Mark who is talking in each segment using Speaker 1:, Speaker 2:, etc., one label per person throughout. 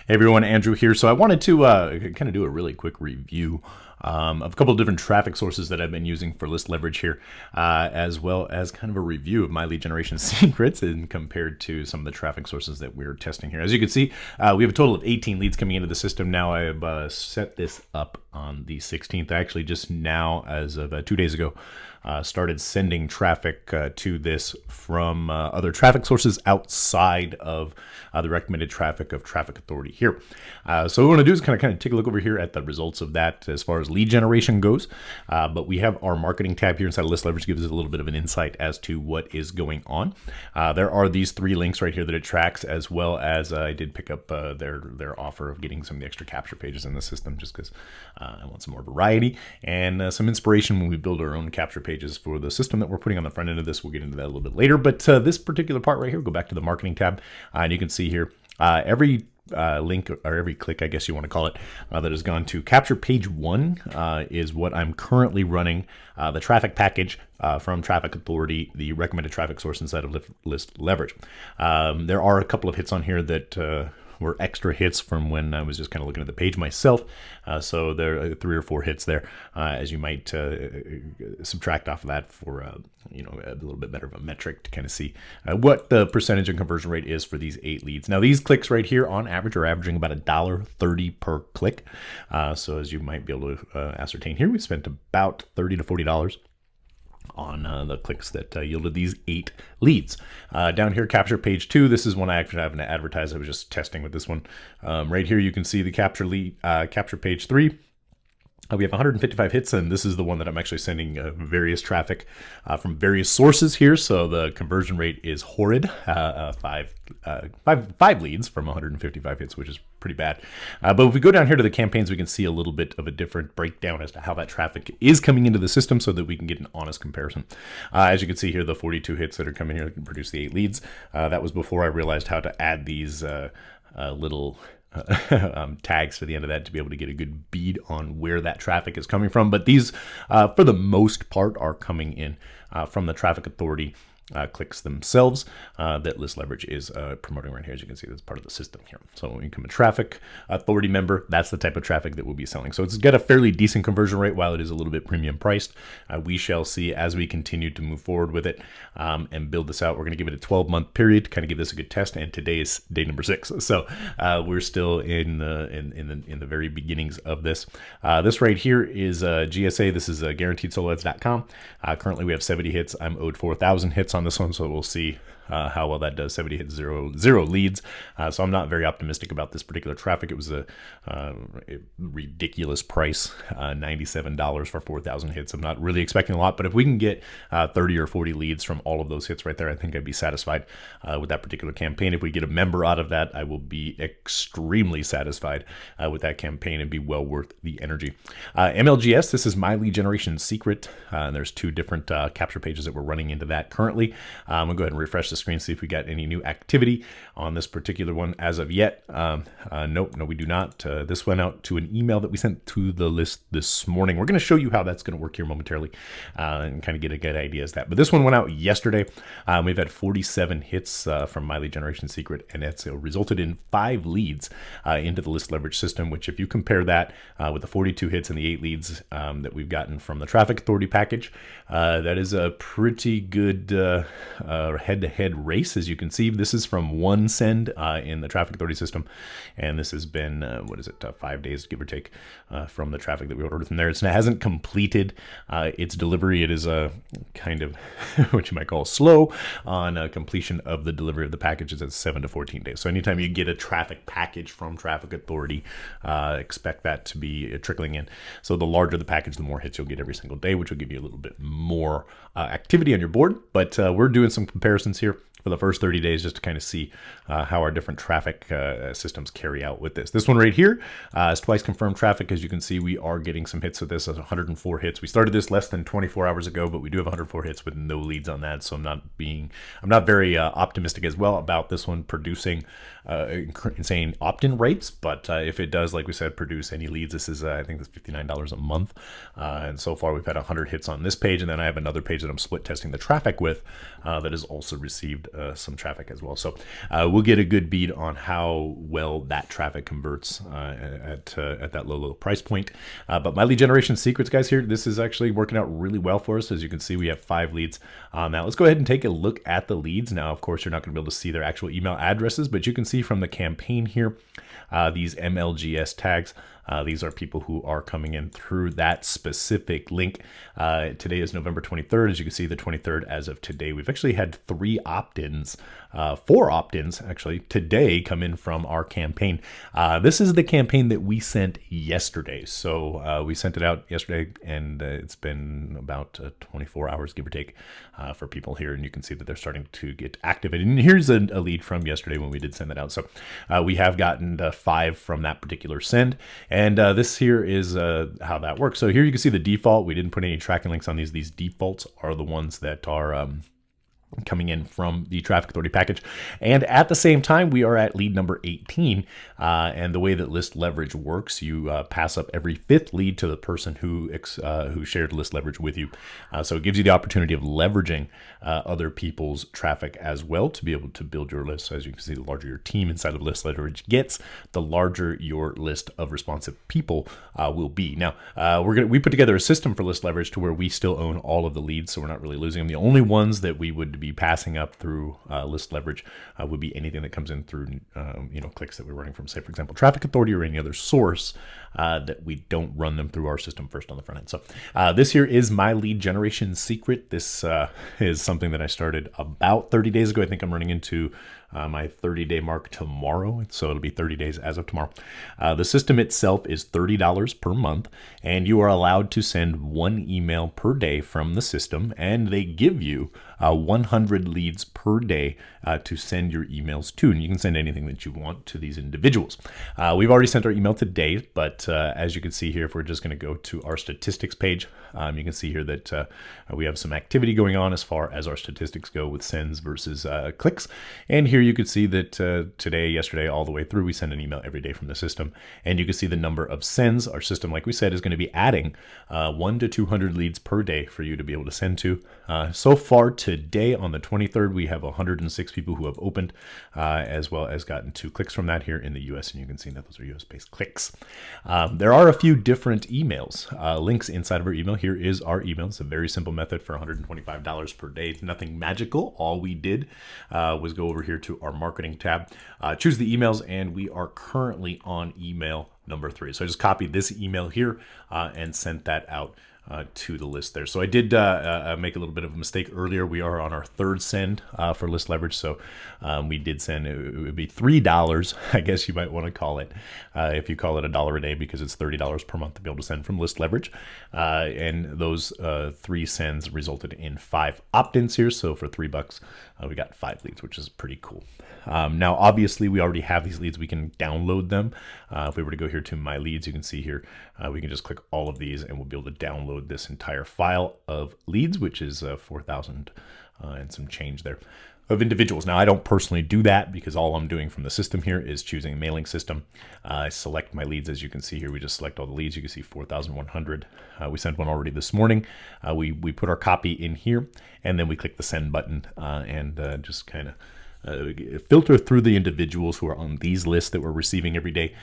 Speaker 1: Hey everyone, Andrew here. So I wanted to kind of do a really quick review of a couple of different traffic sources that I've been using for list leverage here, as well as kind of a review of my lead generation secrets and compared to some of the traffic sources that we're testing here. As you can see, we have a total of 18 leads coming into the system now. I have set this up on the 16th. I actually just now, as of 2 days ago, started sending traffic to this from other traffic sources outside of the recommended traffic of Traffic Authority here. So what we want to do is kind of take a look over here at the results of that as far as lead generation goes. But we have our marketing tab here inside of List Leverage, gives us a little bit of an insight as to what is going on. There are these 3 links right here that it tracks, as well as I did pick up their offer of getting some of the extra capture pages in the system just because I want some more variety and some inspiration when we build our own capture pages for the system that we're putting on the front end of this. We'll get into that a little bit later, but this particular part right here, we'll go back to the marketing tab, and you can see here every link or every click, I guess you want to call it, that has gone to capture page 1 is what I'm currently running the traffic package from Traffic Authority, the recommended traffic source inside of List Leverage. There are a couple of hits on here that were extra hits from when I was just kind of looking at the page myself. So there are 3 or 4 hits there, as you might subtract off of that for a little bit better of a metric to kind of see what the percentage and conversion rate is for these 8 leads. Now these clicks right here on average are averaging about $1.30 per click. So as you might be able to ascertain here, we spent about $30 to $40 on the clicks that yielded these 8 leads. Down here, capture page 2. This is one I actually haven't advertised. I was just testing with this one. Right here, you can see the capture page 3. We have 155 hits, and this is the one that I'm actually sending various traffic from various sources here. So the conversion rate is horrid, 5 leads from 155 hits, which is pretty bad. But if we go down here to the campaigns, we can see a little bit of a different breakdown as to how that traffic is coming into the system so that we can get an honest comparison. As you can see here, the 42 hits that are coming here can produce the 8 leads. That was before I realized how to add these little tags to the end of that to be able to get a good bead on where that traffic is coming from. But these, for the most part, are coming in from the Traffic Authority clicks themselves that List Leverage is promoting right here. As you can see, that's part of the system here. So when you become a Traffic Authority member, that's the type of traffic that we'll be selling. So it's got a fairly decent conversion rate while it is a little bit premium priced. We shall see as we continue to move forward with it and build this out. We're going to give it a 12-month period to kind of give this a good test, and today is day number 6. So we're still in the very beginnings of this. This right here is GSA. This is guaranteedsoloads.com. Currently we have 70 hits. I'm owed 4,000 hits on this one, so we'll see how well that does. 70 hits, zero leads. So I'm not very optimistic about this particular traffic. It was a ridiculous price, $97 for 4,000 hits. I'm not really expecting a lot, but if we can get 30 or 40 leads from all of those hits right there, I think I'd be satisfied with that particular campaign. If we get a member out of that, I will be extremely satisfied with that campaign and be well worth the energy. MLGS, this is My Lead Generation Secret. There's 2 different capture pages that we're running into that currently. I'm going to go ahead and refresh the screen, see if we got any new activity on this particular one as of yet. Nope, no, we do not. This went out to an email that we sent to the list this morning. We're going to show you how that's going to work here momentarily and kind of get a good idea as that. But this one went out yesterday. We've had 47 hits from My Lead Generation Secret, and it's resulted in 5 leads into the List Leverage system, which if you compare that with the 42 hits and the 8 leads that we've gotten from the Traffic Authority package, that is a pretty good head-to-head race. As you can see, this is from one send in the Traffic Authority system, and this has been 5 days, give or take, from the traffic that we ordered from there. It hasn't completed its delivery. It is a kind of what you might call slow on completion of the delivery of the packages at 7 to 14 days. So anytime you get a traffic package from Traffic Authority, expect that to be trickling in. So the larger the package, the more hits you'll get every single day, which will give you a little bit more activity on your board. But we're doing some comparisons here for the first 30 days just to kind of see how our different traffic systems carry out with this. This one right here is twice confirmed traffic. As you can see, we are getting some hits with this. 104 hits. We started this less than 24 hours ago, but we do have 104 hits with no leads on that. So I'm not very optimistic as well about this one producing insane opt-in rates. But if it does, like we said, produce any leads, this is I think it's $59 a month. And so far we've had 100 hits on this page, and then I have another page that I'm split testing the traffic with that is also received received some traffic as well. So we'll get a good bead on how well that traffic converts at that low price point. But my lead generation secrets, guys, here, this is actually working out really well for us. As you can see, we have 5 leads. Now let's go ahead and take a look at the leads. Now, of course, you're not going to be able to see their actual email addresses, but you can see from the campaign here, these MLGS tags. These are people who are coming in through that specific link. Today is November 23rd. As you can see, the 23rd as of today. We've actually had 4 opt-ins actually today come in from our campaign. This is the campaign that we sent yesterday. So we sent it out yesterday, and it's been about 24 hours, give or take, for people here. And you can see that they're starting to get activated. And here's a lead from yesterday when we did send that out. So we have gotten 5 from that particular send. And this here is how that works. So here you can see the default. We didn't put any tracking links on these. These defaults are the ones that are coming in from the Traffic Authority package. And at the same time, we are at lead number 18. And the way that List Leverage works, you pass up every 5th lead to the person who shared List Leverage with you. So it gives you the opportunity of leveraging other people's traffic as well to be able to build your list. So as you can see, the larger your team inside of List Leverage gets, the larger your list of responsive people will be. Now, we put together a system for List Leverage to where we still own all of the leads, so we're not really losing them. The only ones that we would be passing up through List Leverage would be anything that comes in through clicks that we're running from, say, for example, Traffic Authority or any other source that we don't run them through our system first on the front end. So this here is my lead generation secret. This is something that I started about 30 days ago. I think I'm running into my 30-day mark tomorrow, so it'll be 30 days as of tomorrow. The system itself is $30 per month, and you are allowed to send 1 email per day from the system, and they give you 100 leads per day to send your emails to, and you can send anything that you want to these individuals. We've already sent our email today, but as you can see here, if we're just going to go to our statistics page, you can see here that we have some activity going on as far as our statistics go with sends versus clicks. And here you can see that today, yesterday, all the way through, we send an email every day from the system. And you can see the number of sends. Our system, like we said, is going to be adding 1 to 200 leads per day for you to be able to send to. So far today, on the 23rd, we have 106 people who have opened, as well as gotten 2 clicks from that here in the US. And you can see that those are US-based clicks. There are a few different emails, links inside of our email. Here is our email. It's a very simple method for $125 per day. Nothing magical. All we did was go over here to our marketing tab, choose the emails, and we are currently on email number 3. So I just copied this email here and sent that out to the list there. So I did make a little bit of a mistake earlier. We are on our 3rd send for List Leverage. So we did send, it would be $3, I guess you might want to call it, if you call it $1 a day, because it's $30 per month to be able to send from List Leverage. And those 3 sends resulted in 5 opt-ins here. So for $3, we got 5 leads, which is pretty cool. Now, obviously, we already have these leads. We can download them. If we were to go here to My Leads, you can see here, we can just click all of these and we'll be able to download this entire file of leads, which is 4,000 and some change there of individuals. Now, I don't personally do that because all I'm doing from the system here is choosing a mailing system. I select my leads. As you can see here, we just select all the leads. You can see 4,100. We sent one already this morning. We put our copy in here, and then we click the send button and just kind of filter through the individuals who are on these lists that we're receiving every day,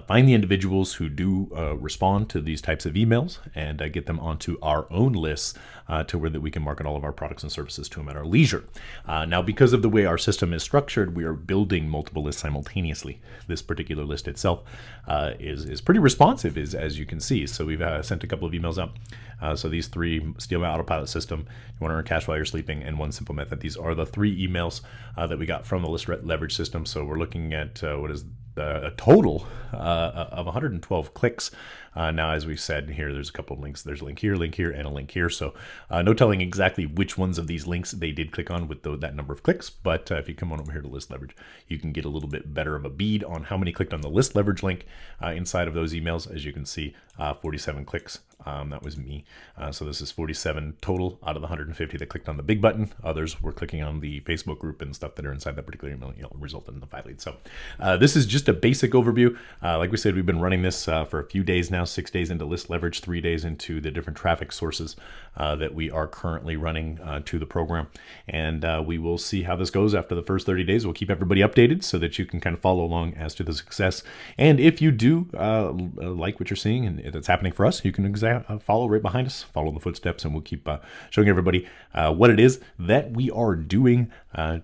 Speaker 1: find the individuals who do respond to these types of emails, and get them onto our own lists to where that we can market all of our products and services to them at our leisure. Now, because of the way our system is structured, we are building multiple lists simultaneously. This particular list itself is pretty responsive, as you can see. So we've sent a couple of emails out. So these 3: Steal My Autopilot System, You Want to Earn Cash While You're Sleeping, and One Simple Method. These are the 3 emails that we got from the List Leverage system. So we're looking at what is a total of 112 clicks. Now, as we said here, there's a couple of links. There's a link here, and a link here. So no telling exactly which ones of these links they did click on with that number of clicks. But if you come on over here to List Leverage, you can get a little bit better of a bead on how many clicked on the List Leverage link inside of those emails. As you can see, 47 clicks That was me. So this is 47 total out of the 150 that clicked on the big button. Others were clicking on the Facebook group and stuff that are inside that particular email, resulted in the 5 leads. So this is just a basic overview. Like we said, we've been running this for a few days now, 6 days into list leverage, 3 days into the different traffic sources that we are currently running to the program. And we will see how this goes after the first 30 days. We'll keep everybody updated so that you can kind of follow along as to the success. And if you do like what you're seeing and that's happening for us, you can follow right behind us, follow the footsteps, and we'll keep showing everybody what it is that we are doing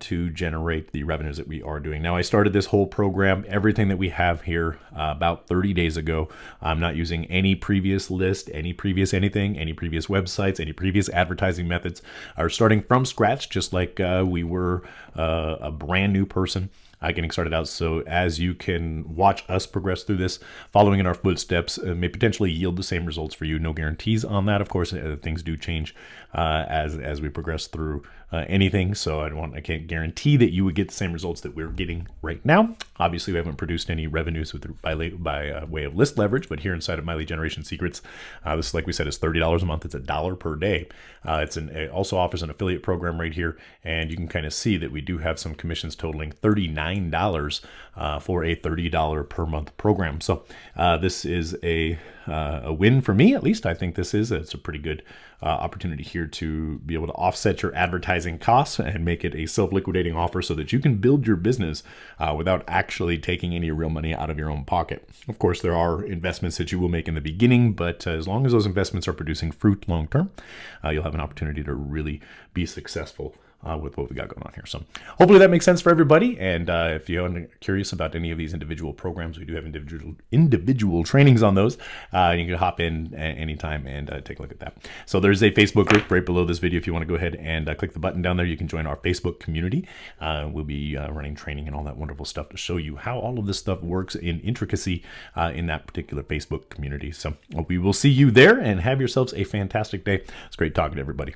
Speaker 1: to generate the revenues that we are doing. Now, I started this whole program, everything that we have here about 30 days ago. I'm not using any previous list, any previous anything, any previous websites, any previous advertising methods. Are starting from scratch, just like we were a brand new person getting started out. So as you can watch us progress through this, following in our footsteps may potentially yield the same results for you. No guarantees on that, of course. Things do change as we progress through anything. So I can't guarantee that you would get the same results that we're getting right now. Obviously, we haven't produced any revenues by way of list leverage, but here inside of My Lead Generation Secrets, this, like we said, is $30 a month. It's $1 per day. It also offers an affiliate program right here, and you can kind of see that we do have some commissions totaling $39 for a $30 per month program. So this is a win for me, at least. I think it's a pretty good opportunity here to be able to offset your advertising costs and make it a self-liquidating offer so that you can build your business without actually taking any real money out of your own pocket. Of course, there are investments that you will make in the beginning, but as long as those investments are producing fruit long term, you'll have an opportunity to really be successful with what we got going on here. So hopefully that makes sense for everybody. And if you're curious about any of these individual programs, we do have individual trainings on those. You can hop in anytime and take a look at that. So there's a Facebook group right below this video. If you want to go ahead and click the button down there, you can join our Facebook community. We'll be running training and all that wonderful stuff to show you how all of this stuff works in intricacy in that particular Facebook community. So we will see you there, and have yourselves a fantastic day. It's great talking to everybody.